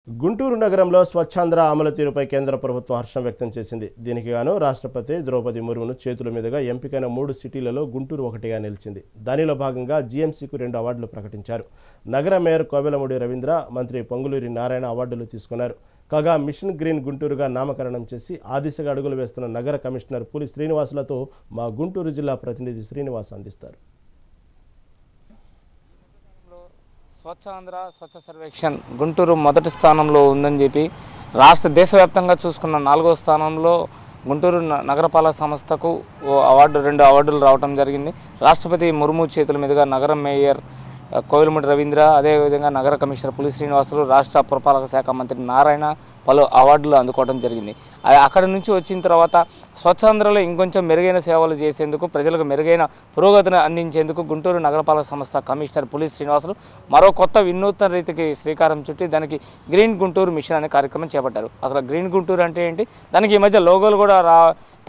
గుంటూరు నగరంలో స్వచ్ఛాంధ్ర అమలు తీరుపై కేంద్ర ప్రభుత్వం హర్షం వ్యక్తం చేసింది. దీనికి గాను రాష్ట్రపతి ద్రౌపది ముర్మును చేతుల మీదుగా ఎంపికైన 3 సిటీలలో గుంటూరు ఒకటిగా నిలిచింది. దానిలో భాగంగా జీఎంసీకు 2 అవార్డులు ప్రకటించారు. నగర మేయర్ కోవెలమూడి రవీంద్ర, మంత్రి పొంగులూరి నారాయణ అవార్డులు తీసుకున్నారు. కాగా మిషన్ గ్రీన్ గుంటూరుగా నామకరణం చేసి ఆ దిశగా అడుగులు వేస్తున్న నగర కమిషనర్ పులి శ్రీనివాసులతో మా గుంటూరు జిల్లా ప్రతినిధి శ్రీనివాస్ అందిస్తారు. స్వచ్ఛాంధ్ర స్వచ్ఛ సర్వేక్షణ్ గుంటూరు మొదటి స్థానంలో ఉందని చెప్పి దేశవ్యాప్తంగా చూసుకున్న 4వ స్థానంలో గుంటూరు నగరపాలక సంస్థకు 2 అవార్డులు రావడం జరిగింది. రాష్ట్రపతి ముర్ము చేతుల మీదుగా నగర మేయర్ కోవెలమూడి రవీంద్ర, అదేవిధంగా నగర కమిషనర్ పులి శ్రీనివాసులు, రాష్ట్ర పురపాలక శాఖ మంత్రి నారాయణ పలు అవార్డులు అందుకోవడం జరిగింది. అక్కడి నుంచి వచ్చిన తర్వాత స్వచ్ఛాంధ్రలో ఇంకొంచెం మెరుగైన సేవలు చేసేందుకు, ప్రజలకు మెరుగైన పురోగతిని అందించేందుకు గుంటూరు నగరపాలక సంస్థ కమిషనర్ పులి శ్రీనివాసులు మరో కొత్త వినూత్న రీతికి శ్రీకారం చుట్టి దానికి గ్రీన్ గుంటూరు మిషన్ అనే కార్యక్రమం చేపట్టారు. అసలు గ్రీన్ గుంటూరు అంటే ఏంటి, దానికి ఈ మధ్య లోగోలు కూడా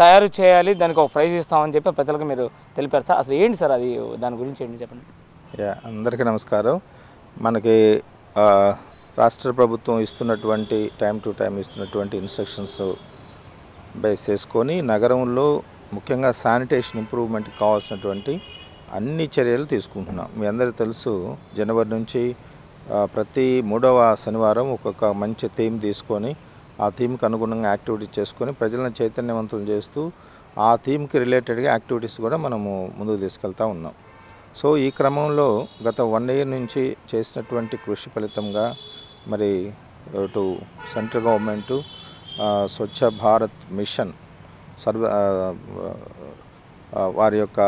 తయారు చేయాలి, దానికి ఒక ప్రైజ్ ఇస్తామని చెప్పి ప్రజలకు మీరు తెలిపారు సార్. అసలు ఏంటి సార్ అది, దాని గురించి ఏంటి చెప్పండి. అందరికీ నమస్కారం. మనకి రాష్ట్ర ప్రభుత్వం ఇస్తున్నటువంటి టైం టు టైం ఇస్తున్నటువంటి ఇన్స్ట్రక్షన్స్ బేస్ చేసుకొని నగరంలో ముఖ్యంగా శానిటేషన్ ఇంప్రూవ్మెంట్కి కావాల్సినటువంటి అన్ని చర్యలు తీసుకుంటున్నాం. మీ అందరికీ తెలుసు, జనవరి నుంచి ప్రతి 3వ శనివారం ఒక్కొక్క మంచి థీమ్ తీసుకొని ఆ థీమ్కి అనుగుణంగా యాక్టివిటీస్ చేసుకొని ప్రజలను చైతన్యవంతులు చేస్తూ ఆ థీమ్కి రిలేటెడ్గా యాక్టివిటీస్ కూడా మనము ముందుకు తీసుకెళ్తూ ఉన్నాం. సో ఈ క్రమంలో గత 1 year నుంచి చేసినటువంటి కృషి ఫలితంగా మరి ఇటు central government Swachh Bharat machine వారి యొక్క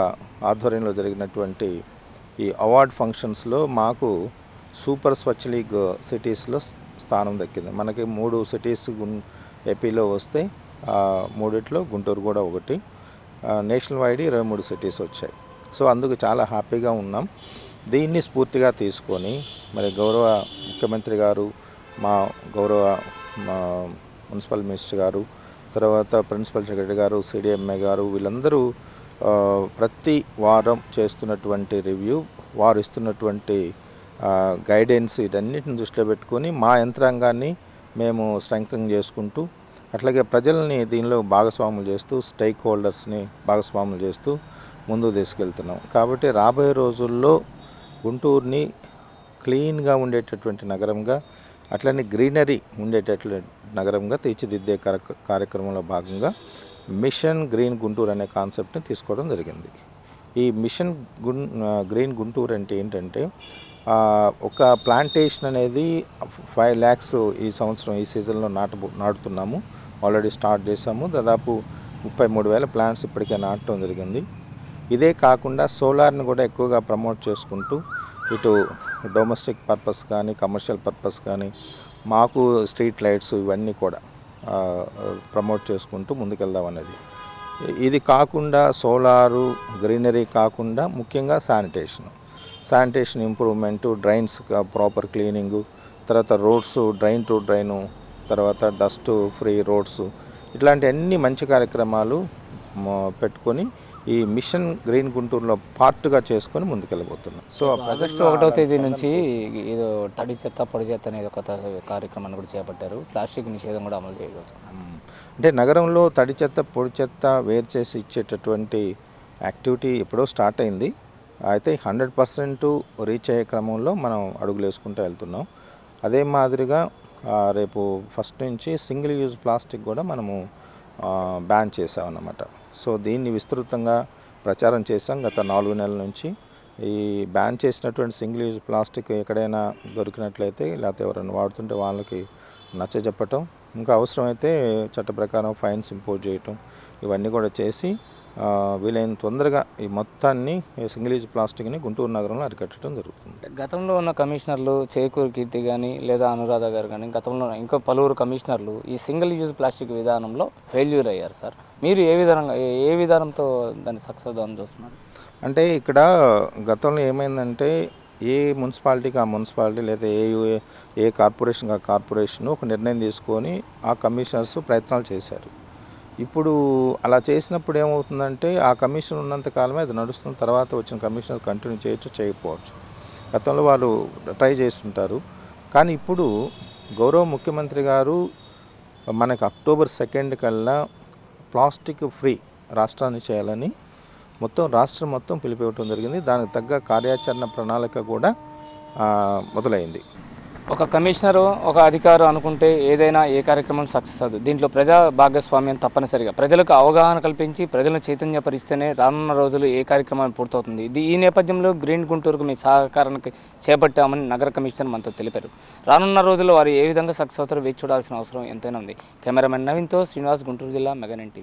ఆధ్వర్యంలో జరిగినటువంటి ఈ అవార్డ్ ఫంక్షన్స్లో మాకు సూపర్ స్వచ్ఛ లీగ్ సిటీస్లో స్థానం దక్కింది. మనకి 3 సిటీస్ ఏపీలో వస్తే 3 గుంటూరు కూడా ఒకటి, నేషనల్ వైడ్ 23 సిటీస్ వచ్చాయి. సో అందుకు చాలా హ్యాపీగా ఉన్నాం. దీన్ని స్ఫూర్తిగా తీసుకొని మరి గౌరవ ముఖ్యమంత్రి గారు, మా గౌరవ మున్సిపల్ మినిస్టర్ గారు, తర్వాత ప్రిన్సిపల్ సెక్రటరీ గారు, సిడిఎంఏ గారు, వీళ్ళందరూ ప్రతి వారం చేస్తున్నటువంటి రివ్యూ, వారు ఇస్తున్నటువంటి గైడెన్స్, వీటన్నిటిని దృష్టిలో పెట్టుకొని మా యంత్రాంగాన్ని మేము స్ట్రెంగ్తన్ చేసుకుంటూ, అట్లాగే ప్రజల్ని దీనిలో భాగస్వాములు చేస్తూ, స్టేక్ హోల్డర్స్ని భాగస్వాములు చేస్తూ ముందుకు తీసుకెళ్తున్నాం. కాబట్టి రాబోయే రోజుల్లో గుంటూరుని క్లీన్గా ఉండేటటువంటి నగరంగా, అట్లనే గ్రీనరీ ఉండేటటువంటి నగరంగా తీర్చిదిద్దే కార్యక్రమంలో భాగంగా మిషన్ గ్రీన్ గుంటూరు అనే కాన్సెప్ట్ని తీసుకోవడం జరిగింది. ఈ మిషన్ గ్రీన్ గుంటూరు అంటే ఏంటంటే, ఒక ప్లాంటేషన్ అనేది 5 lakhs ఈ సంవత్సరం ఈ సీజన్లో నాటుతున్నాము. ఆల్రెడీ స్టార్ట్ చేసాము. దాదాపు 33,000 ప్లాంట్స్ ఇప్పటికే నాటడం జరిగింది. ఇదే కాకుండా సోలార్ని కూడా ఎక్కువగా ప్రమోట్ చేసుకుంటూ ఇటు డొమెస్టిక్ పర్పస్ కానీ, కమర్షియల్ పర్పస్ కానీ, మాకు స్ట్రీట్ లైట్స్ ఇవన్నీ కూడా ప్రమోట్ చేసుకుంటూ ముందుకెళ్దాం అనేది. ఇది కాకుండా సోలారు, గ్రీనరీ కాకుండా ముఖ్యంగా sanitation improvement, drains proper cleaning, తర్వాత రోడ్స్ డ్రైన్ టు డ్రైను, తర్వాత డస్ట్ ఫ్రీ రోడ్స్, ఇట్లాంటి అన్ని మంచి కార్యక్రమాలు పెట్టుకొని ఈ మిషన్ గ్రీన్ గుంటూరులో పార్ట్గా చేసుకొని ముందుకెళ్ళబోతున్నాం. సో ఆగస్టు 1వ తేదీ నుంచి ఏదో తడి చెత్త పొడి చెత్త అనేది ఒక కార్యక్రమాన్ని కూడా చేపట్టారు. ప్లాస్టిక్ నిషేధం కూడా అమలు చేయగలుగుతున్నాం. అంటే నగరంలో తడి చెత్త పొడి చెత్త వేరు చేసి ఇచ్చేటటువంటి యాక్టివిటీ ఎప్పుడో స్టార్ట్ అయింది. అయితే 100% రీచ్ అయ్యే క్రమంలో మనం అడుగులు వేసుకుంటూ వెళ్తున్నాం. అదే మాదిరిగా రేపు 1st నుంచి సింగిల్ యూజ్ ప్లాస్టిక్ కూడా మనము బ్యాన్ చేసామన్నమాట. సో దీన్ని విస్తృతంగా ప్రచారం చేసాం గత 4 నెలల నుంచి. ఈ బ్యాన్ చేసినటువంటి సింగిల్ యూజ్ ప్లాస్టిక్ ఎక్కడైనా దొరికినట్లయితే, లేకపోతే ఎవరైనా వాడుతుంటే వాళ్ళకి నచ్చజెప్పటం, ఇంకా అవసరమైతే చట్ట ప్రకారం ఫైన్స్ ఇంపోజ్ చేయటం, ఇవన్నీ కూడా చేసి వీలైన తొందరగా ఈ మొత్తాన్ని సింగిల్ యూజ్ ప్లాస్టిక్ని గుంటూరు నగరంలో అరికట్టడం జరుగుతుంది. గతంలో ఉన్న కమిషనర్లు చేకూరు కీర్తి కానీ, లేదా అనురాధ గారు కానీ, గతంలో ఇంకా పలువురు కమిషనర్లు ఈ సింగిల్ యూజ్ ప్లాస్టిక్ విధానంలో ఫెయిల్యూర్ అయ్యారు సార్. మీరు ఏ విధానంతో దాన్ని సక్సెస్ అని చూస్తున్నారు? అంటే ఇక్కడ గతంలో ఏమైందంటే, ఏ మున్సిపాలిటీకి ఆ మున్సిపాలిటీ, లేదా ఏ కార్పొరేషన్కి ఆ కార్పొరేషన్ ఒక నిర్ణయం తీసుకొని ఆ కమిషనర్స్ ప్రయత్నాలు చేశారు. ఇప్పుడు అలా చేసినప్పుడు ఏమవుతుందంటే, ఆ కమిషన్ ఉన్నంత కాలమే అది నడుస్తున్న, తర్వాత వచ్చిన కమిషనర్ కంటిన్యూ చేయొచ్చు, చేయకపోవచ్చు. గతంలో వాళ్ళు ట్రై చేస్తుంటారు. కానీ ఇప్పుడు గౌరవ ముఖ్యమంత్రి గారు మనకు అక్టోబర్ 2 కల్లా ప్లాస్టిక్ ఫ్రీ రాష్ట్రాన్ని చేయాలని రాష్ట్రం మొత్తం పిలిపివ్వటం జరిగింది. దానికి తగ్గ కార్యాచరణ ప్రణాళిక కూడా మొదలైంది. ఒక కమిషనరు ఒక అధికారు అనుకుంటే ఏదైనా ఏ కార్యక్రమం సక్సెస్ అవ్వదు. దీంట్లో ప్రజా భాగస్వామ్యం తప్పనిసరిగా ప్రజలకు అవగాహన కల్పించి ప్రజలను చైతన్యపరిస్తేనే రానున్న రోజులు ఏ కార్యక్రమం పూర్తవుతుంది. ఈ నేపథ్యంలో గ్రీన్ గుంటూరుకు మీ సహకారానికి చేపట్టామని నగర కమిషనర్ మనతో తెలిపారు. రానున్న రోజుల్లో వారు ఏ విధంగా సక్సెస్ అవుతారో వేచి చూడాల్సిన అవసరం ఎంతైనా ఉంది. కెమెరామెన్ నవీన్తో శ్రీనివాస్, గుంటూరు జిల్లా మెగా9 టీవీ.